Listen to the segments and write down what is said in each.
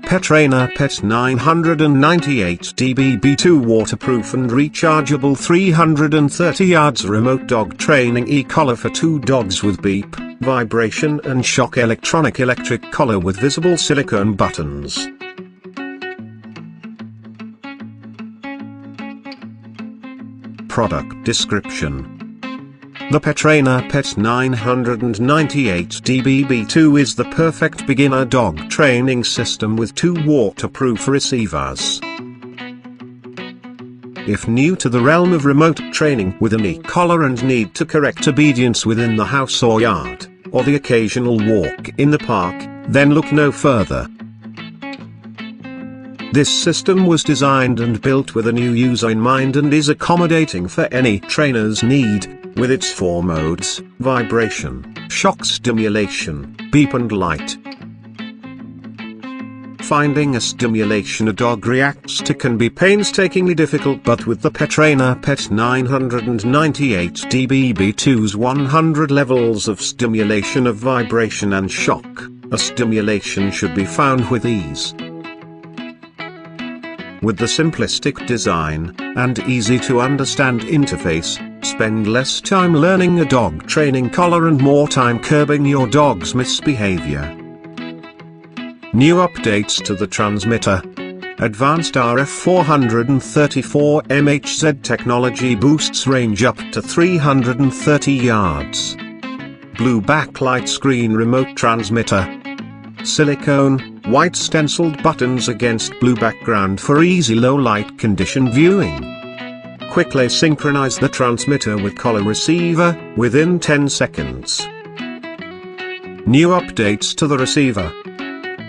Petrainer PET998DBB2 waterproof and rechargeable 330 yards remote dog training e-collar for 2 dogs with beep, vibration and shock electric collar with visible silicone buttons. Product description. The Petrainer PET998DBB2 is the perfect beginner dog training system with 2 waterproof receivers. If new to the realm of remote training with an e-collar and need to correct obedience within the house or yard, or the occasional walk in the park, then look no further. This system was designed and built with a new user in mind and is accommodating for any trainer's need, with its 4 modes: vibration, shock stimulation, beep and light. Finding a stimulation a dog reacts to can be painstakingly difficult, but with the Petrainer PET998DBB2's 100 levels of stimulation of vibration and shock, a stimulation should be found with ease. With the simplistic design, and easy-to-understand interface, spend less time learning a dog training collar and more time curbing your dog's misbehavior. New updates to the transmitter. Advanced RF 434 MHz technology boosts range up to 330 yards. Blue backlight screen remote transmitter. Silicone, white stenciled buttons against blue background for easy low light condition viewing. Quickly synchronize the transmitter with collar receiver, within 10 seconds. New updates to the receiver.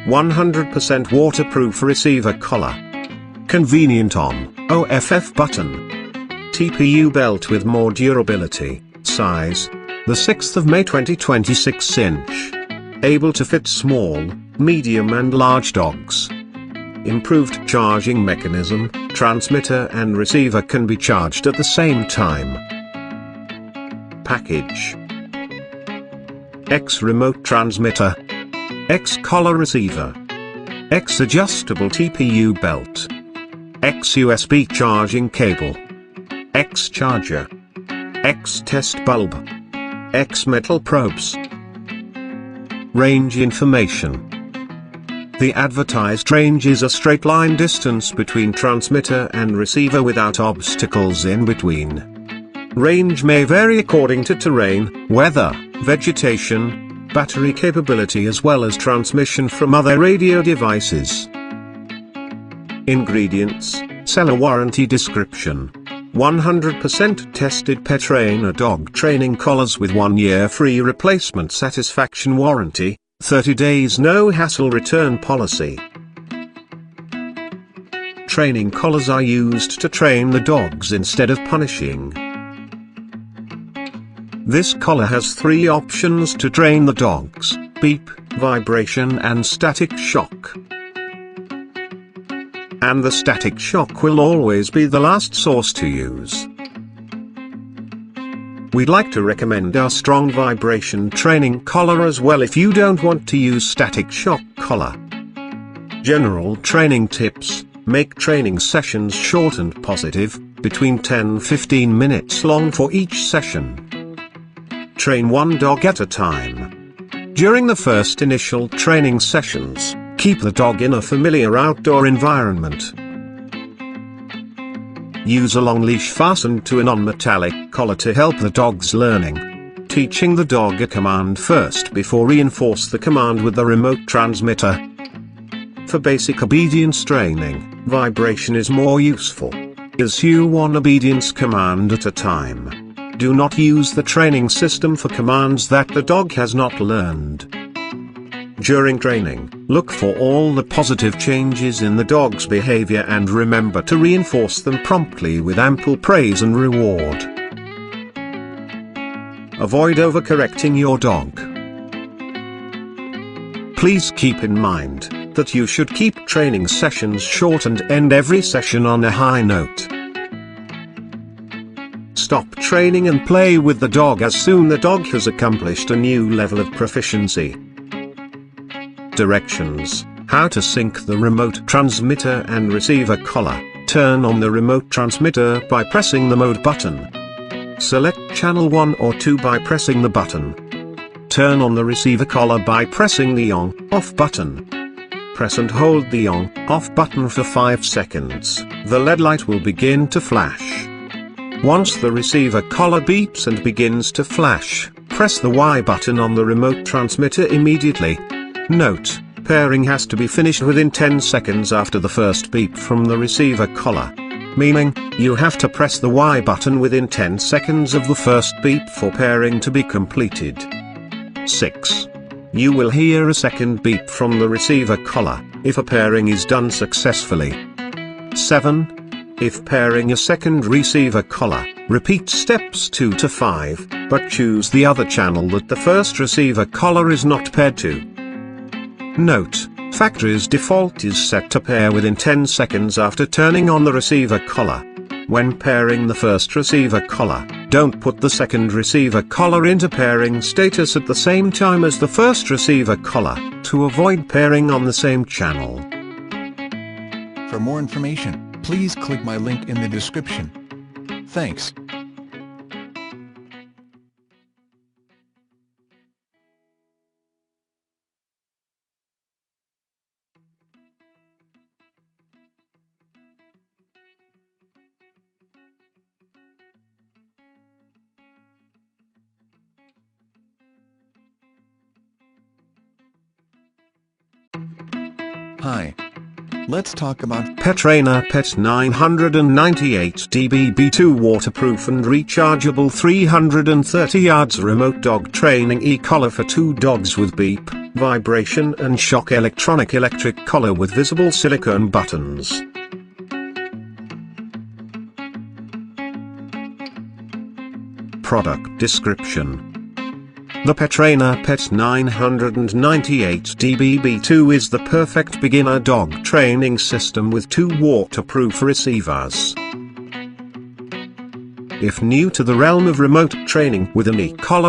100% waterproof receiver collar. Convenient on/off button. TPU belt with more durability. Size: the 6th of May 2026 inch. Able to fit small, medium and large dogs. Improved charging mechanism, transmitter and receiver can be charged at the same time. Package: X remote transmitter, X collar receiver, X adjustable TPU belt, X USB charging cable, X charger, X test bulb, X metal probes. Range information. The advertised range is a straight line distance between transmitter and receiver without obstacles in between. Range may vary according to terrain, weather, vegetation, battery capability as well as transmission from other radio devices. Ingredients, seller warranty description. 100% tested Petrainer dog training collars with 1 year free replacement satisfaction warranty, 30 days no hassle return policy. Training collars are used to train the dogs instead of punishing. This collar has 3 options to train the dogs: beep, vibration and static shock. And the static shock will always be the last source to use. We'd like to recommend our strong vibration training collar as well if you don't want to use static shock collar. General training tips: make training sessions short and positive, between 10-15 minutes long for each session. Train 1 dog at a time. During the first initial training sessions, keep the dog in a familiar outdoor environment. Use a long leash fastened to a non-metallic collar to help the dog's learning. Teaching the dog a command first before reinforce the command with the remote transmitter. For basic obedience training, vibration is more useful. Issue 1 obedience command at a time. Do not use the training system for commands that the dog has not learned. During training, look for all the positive changes in the dog's behavior and remember to reinforce them promptly with ample praise and reward. Avoid overcorrecting your dog. Please keep in mind that you should keep training sessions short and end every session on a high note. Stop training and play with the dog as soon the dog has accomplished a new level of proficiency. Directions. How to sync the remote transmitter and receiver collar. Turn on the remote transmitter by pressing the mode button. Select channel 1 or 2 by pressing the button. Turn on the receiver collar by pressing the on/off button. Press and hold the on/off button for 5 seconds. The LED light will begin to flash. Once the receiver collar beeps and begins to flash, press the Y button on the remote transmitter immediately. Note: pairing has to be finished within 10 seconds after the first beep from the receiver collar. Meaning, you have to press the Y button within 10 seconds of the first beep for pairing to be completed. 6. You will hear a second beep from the receiver collar, if a pairing is done successfully. 7. If pairing a second receiver collar, repeat steps 2 to 5, but choose the other channel that the first receiver collar is not paired to. Note: factory's default is set to pair within 10 seconds after turning on the receiver collar. When pairing the first receiver collar, don't put the second receiver collar into pairing status at the same time as the first receiver collar, to avoid pairing on the same channel. For more information, please click my link in the description. Thanks. Hi. Let's talk about Petrainer PET998DBB2 waterproof and rechargeable 330 yards remote dog training e-collar for 2 dogs with beep, vibration and shock electric collar with visible silicone buttons. Product description. The Petrainer PET998DBB2 is the perfect beginner dog training system with 2 waterproof receivers. If new to the realm of remote training with an e-collar